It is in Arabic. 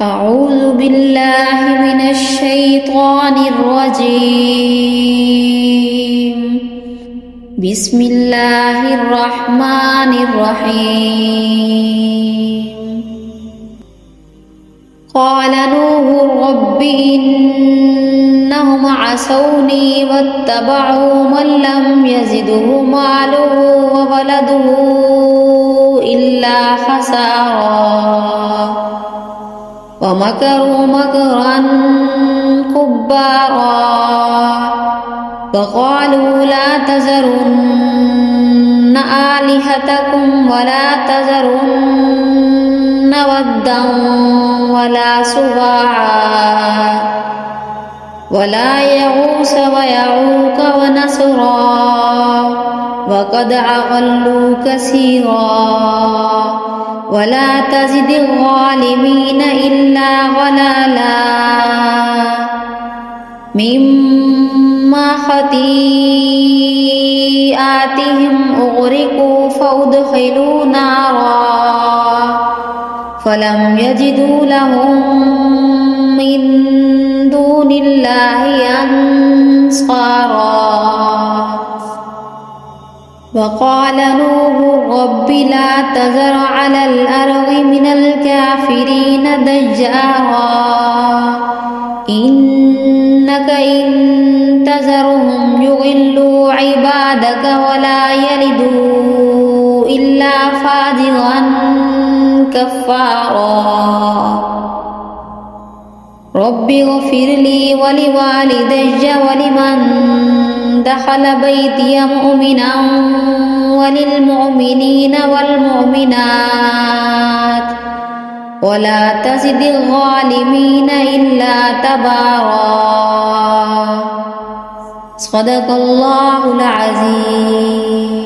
أعوذ بالله من الشيطان الرجيم. بسم الله الرحمن الرحيم. قال نوح رب إنهم عصوني واتبعوا من لم يزده ماله وولده إلا خسارا ومكروا مكرا كبارا وقالوا لا تذرن آلهتكم ولا تذرن ودا ولا سواعا ولا يغوث ويعوق ونسرا وقد أضلوا كثيرا ولا تزد الظالمين إلا ضلالا مما خطيئاتهم أغرقوا فأدخلوا نارا فلم يجدوا لهم من دون الله أنصارا. وقال نوح رب لا تذر على الأرض من الكافرين ديارا إنك إن تذرهم يضلوا عبادك ولا يلدوا إلا فاجرا كفارا. رب اغفر لي ولوالدي ولمن دخل بيتي مؤمنا وللمؤمنين والمؤمنات ولا تزد الظالمين إلا تبارا. صدق الله العظيم.